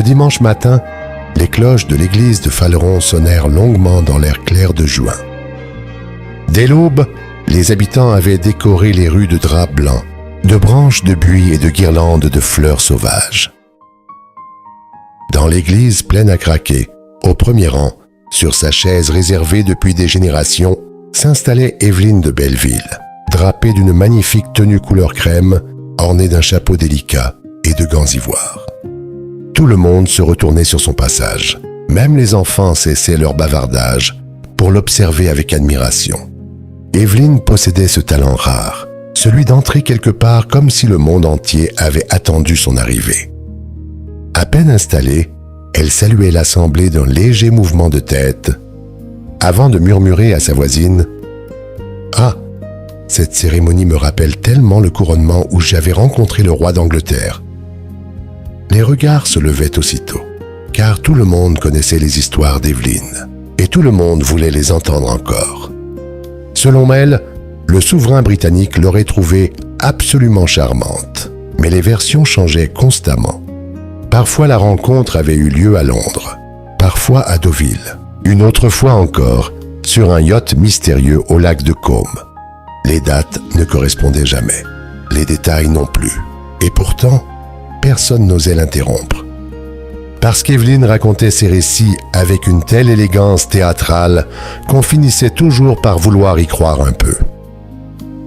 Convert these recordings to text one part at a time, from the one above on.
dimanche matin, les cloches de l'église de Faleron sonnèrent longuement dans l'air clair de juin. Dès l'aube, les habitants avaient décoré les rues de draps blancs, de branches de buis et de guirlandes de fleurs sauvages. Dans l'église pleine à craquer, au premier rang, sur sa chaise réservée depuis des générations, s'installait Évelyne de Belleville, drapée d'une magnifique tenue couleur crème, ornée d'un chapeau délicat et de gants ivoire. Tout le monde se retournait sur son passage. Même les enfants cessaient leur bavardage pour l'observer avec admiration. Évelyne possédait ce talent rare, celui d'entrer quelque part comme si le monde entier avait attendu son arrivée. À peine installée, elle saluait l'assemblée d'un léger mouvement de tête, avant de murmurer à sa voisine « Ah, cette cérémonie me rappelle tellement le couronnement où j'avais rencontré le roi d'Angleterre. » Les regards se levaient aussitôt, car tout le monde connaissait les histoires d'Évelyne, et tout le monde voulait les entendre encore. Selon elle, le souverain britannique l'aurait trouvée absolument charmante, mais les versions changeaient constamment. Parfois la rencontre avait eu lieu à Londres, parfois à Deauville, une autre fois encore sur un yacht mystérieux au lac de Caume. Les dates ne correspondaient jamais, les détails non plus, et pourtant, personne n'osait l'interrompre. Parce qu'Évelyne racontait ses récits avec une telle élégance théâtrale qu'on finissait toujours par vouloir y croire un peu.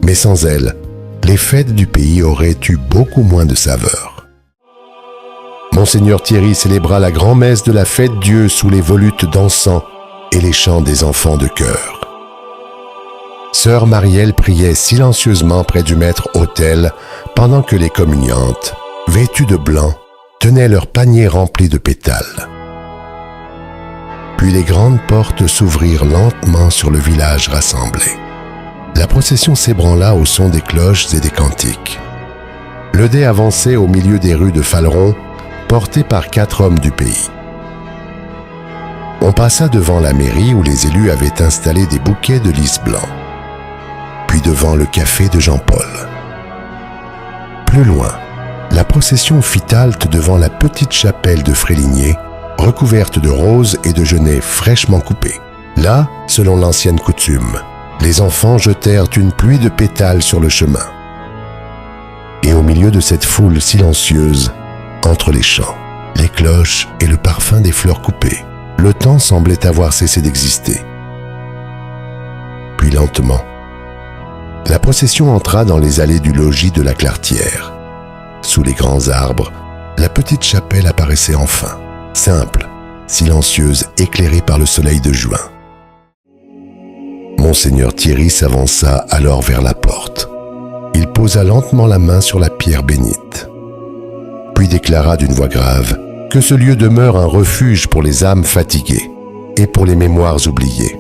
Mais sans elle, les fêtes du pays auraient eu beaucoup moins de saveur. Monseigneur Thierry célébra la grand-messe de la Fête-Dieu sous les volutes d'encens et les chants des enfants de chœur. Sœur Marielle priait silencieusement près du maître-autel pendant que les communiantes, vêtues de blanc, tenaient leurs paniers remplis de pétales. Puis les grandes portes s'ouvrirent lentement sur le village rassemblé. La procession s'ébranla au son des cloches et des cantiques. Le dais avançait au milieu des rues de Faleron, porté par 4 hommes du pays. On passa devant la mairie où les élus avaient installé des bouquets de lys blancs, puis devant le café de Jean-Paul. Plus loin, la procession fit halte devant la petite chapelle de Fréligné, recouverte de roses et de genêts fraîchement coupés. Là, selon l'ancienne coutume, les enfants jetèrent une pluie de pétales sur le chemin. Et au milieu de cette foule silencieuse, entre les chants, les cloches et le parfum des fleurs coupées, le temps semblait avoir cessé d'exister. Puis lentement, la procession entra dans les allées du logis de la Claretière. Sous les grands arbres, la petite chapelle apparaissait enfin, simple, silencieuse, éclairée par le soleil de juin. Monseigneur Thierry s'avança alors vers la porte. Il posa lentement la main sur la pierre bénite, puis déclara d'une voix grave que ce lieu demeure un refuge pour les âmes fatiguées et pour les mémoires oubliées.